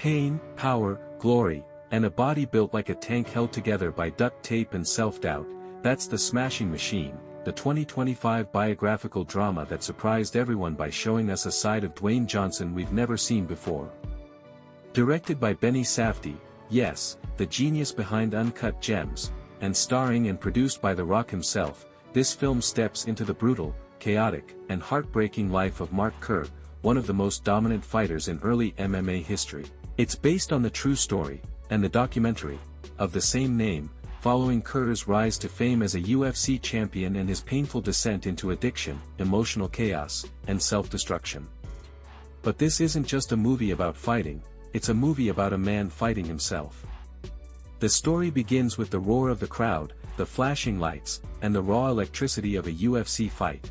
Pain, power, glory, and a body built like a tank held together by duct tape and self-doubt, that's The Smashing Machine, the 2025 biographical drama that surprised everyone by showing us a side of Dwayne Johnson we've never seen before. Directed by Benny Safdie, yes, the genius behind Uncut Gems, and starring and produced by The Rock himself, this film steps into the brutal, chaotic, and heartbreaking life of Mark Kerr, one of the most dominant fighters in early MMA history. It's based on the true story, and the documentary, of the same name, following Kerr's rise to fame as a UFC champion and his painful descent into addiction, emotional chaos, and self-destruction. But this isn't just a movie about fighting, it's a movie about a man fighting himself. The story begins with the roar of the crowd, the flashing lights, and the raw electricity of a UFC fight.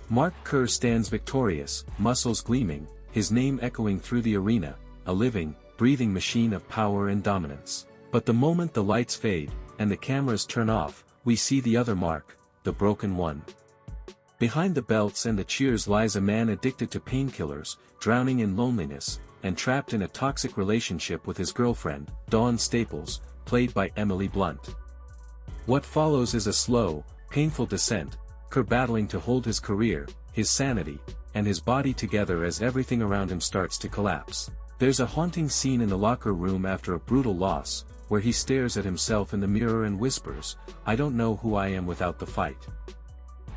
Mark Kerr stands victorious, muscles gleaming, his name echoing through the arena, a living, breathing machine of power and dominance. But the moment the lights fade, and the cameras turn off, we see the other Mark, the broken one. Behind the belts and the cheers lies a man addicted to painkillers, drowning in loneliness, and trapped in a toxic relationship with his girlfriend, Dawn Staples, played by Emily Blunt. What follows is a slow, painful descent, Kerr battling to hold his career, his sanity, and his body together as everything around him starts to collapse. There's a haunting scene in the locker room after a brutal loss, where he stares at himself in the mirror and whispers, "I don't know who I am without the fight."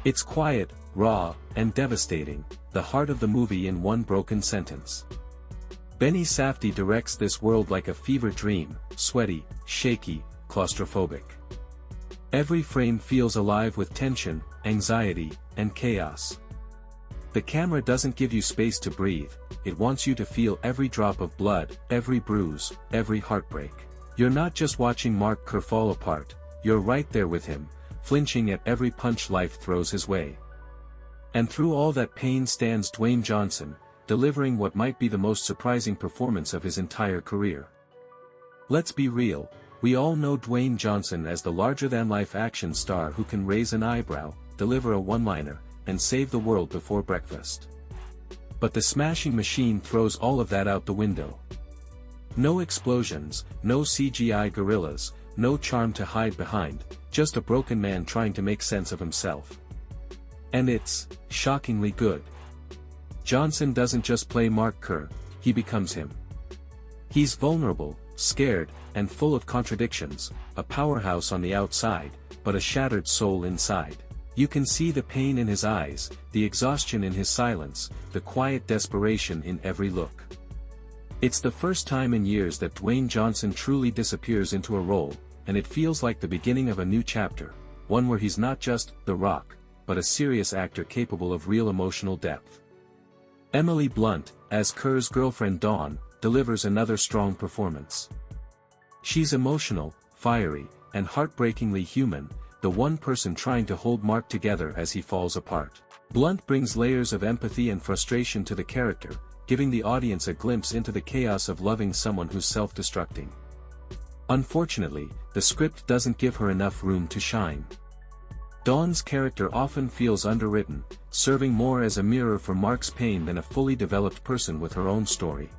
It's quiet, raw, and devastating, the heart of the movie in one broken sentence. Benny Safdie directs this world like a fever dream, sweaty, shaky, claustrophobic. Every frame feels alive with tension, anxiety, and chaos. The camera doesn't give you space to breathe, it wants you to feel every drop of blood, every bruise, every heartbreak. You're not just watching Mark Kerr fall apart, you're right there with him, flinching at every punch life throws his way. And through all that pain stands Dwayne Johnson, delivering what might be the most surprising performance of his entire career. Let's be real, we all know Dwayne Johnson as the larger-than-life action star who can raise an eyebrow, deliver a one-liner, and save the world before breakfast. But The Smashing Machine throws all of that out the window. No explosions, no CGI gorillas, no charm to hide behind, just a broken man trying to make sense of himself. And it's shockingly good. Johnson doesn't just play Mark Kerr, he becomes him. He's vulnerable, scared, and full of contradictions, a powerhouse on the outside, but a shattered soul inside. You can see the pain in his eyes, the exhaustion in his silence, the quiet desperation in every look. It's the first time in years that Dwayne Johnson truly disappears into a role, and it feels like the beginning of a new chapter, one where he's not just The Rock, but a serious actor capable of real emotional depth. Emily Blunt, as Kerr's girlfriend Dawn, delivers another strong performance. She's emotional, fiery, and heartbreakingly human, the one person trying to hold Mark together as he falls apart. Blunt brings layers of empathy and frustration to the character, giving the audience a glimpse into the chaos of loving someone who's self-destructing. Unfortunately, the script doesn't give her enough room to shine. Dawn's character often feels underwritten, serving more as a mirror for Mark's pain than a fully developed person with her own story.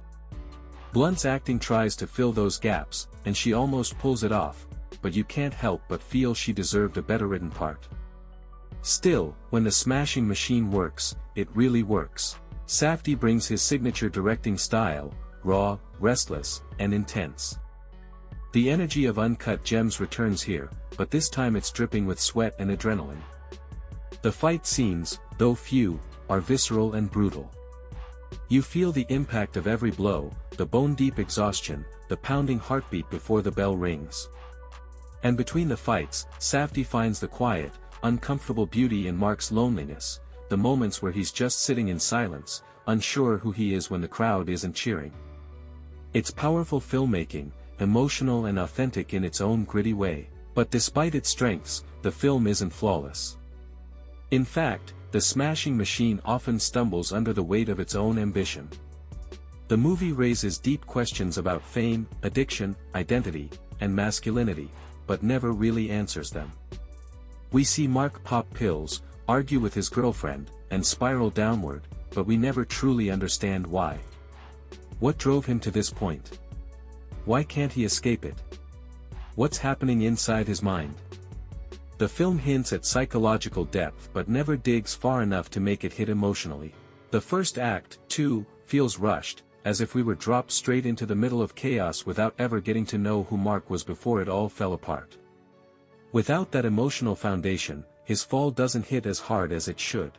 Blunt's acting tries to fill those gaps, and she almost pulls it off, but you can't help but feel she deserved a better written part. Still, when The Smashing Machine works, it really works. Safdie brings his signature directing style, raw, restless, and intense. The energy of Uncut Gems returns here, but this time it's dripping with sweat and adrenaline. The fight scenes, though few, are visceral and brutal. You feel the impact of every blow, the bone-deep exhaustion, the pounding heartbeat before the bell rings. And between the fights, Safdie finds the quiet, uncomfortable beauty in Mark's loneliness, the moments where he's just sitting in silence, unsure who he is when the crowd isn't cheering. It's powerful filmmaking, emotional and authentic in its own gritty way, but despite its strengths, the film isn't flawless. In fact, The Smashing Machine often stumbles under the weight of its own ambition. The movie raises deep questions about fame, addiction, identity, and masculinity, but never really answers them. We see Mark pop pills, argue with his girlfriend, and spiral downward, but we never truly understand why. What drove him to this point? Why can't he escape it? What's happening inside his mind? The film hints at psychological depth but never digs far enough to make it hit emotionally. The first act, too, feels rushed, as if we were dropped straight into the middle of chaos without ever getting to know who Mark was before it all fell apart. Without that emotional foundation, his fall doesn't hit as hard as it should.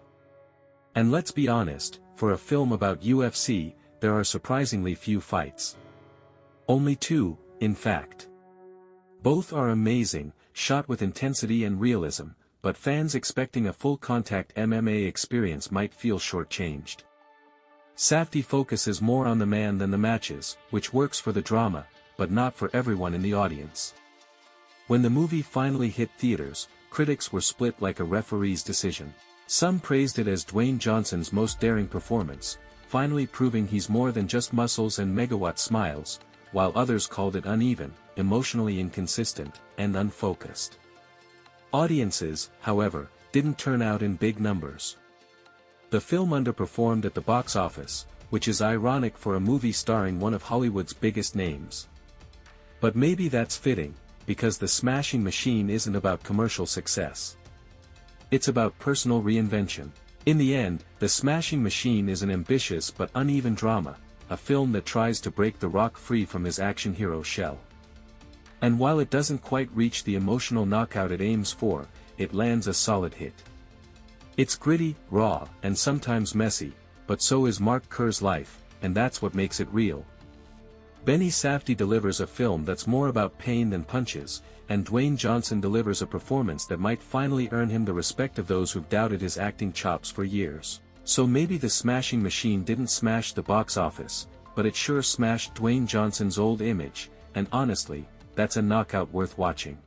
And let's be honest, for a film about UFC, there are surprisingly few fights. Only 2, in fact. Both are amazing, shot with intensity and realism, but fans expecting a full-contact MMA experience might feel shortchanged. Safdie focuses more on the man than the matches, which works for the drama, but not for everyone in the audience. When the movie finally hit theaters, critics were split like a referee's decision. Some praised it as Dwayne Johnson's most daring performance, finally proving he's more than just muscles and megawatt smiles, while others called it uneven, emotionally inconsistent, and unfocused. Audiences, however, didn't turn out in big numbers. The film underperformed at the box office, which is ironic for a movie starring one of Hollywood's biggest names. But maybe that's fitting, because the smashing machine isn't about commercial success. It's about personal reinvention. In the end, The Smashing Machine is an ambitious but uneven drama, a film that tries to break The Rock free from his action hero shell. And while it doesn't quite reach the emotional knockout it aims for, it lands a solid hit. It's gritty, raw, and sometimes messy, but so is Mark Kerr's life, and that's what makes it real. Benny Safdie delivers a film that's more about pain than punches, and Dwayne Johnson delivers a performance that might finally earn him the respect of those who've doubted his acting chops for years. So maybe The Smashing Machine didn't smash the box office, but it sure smashed Dwayne Johnson's old image, and honestly, that's a knockout worth watching.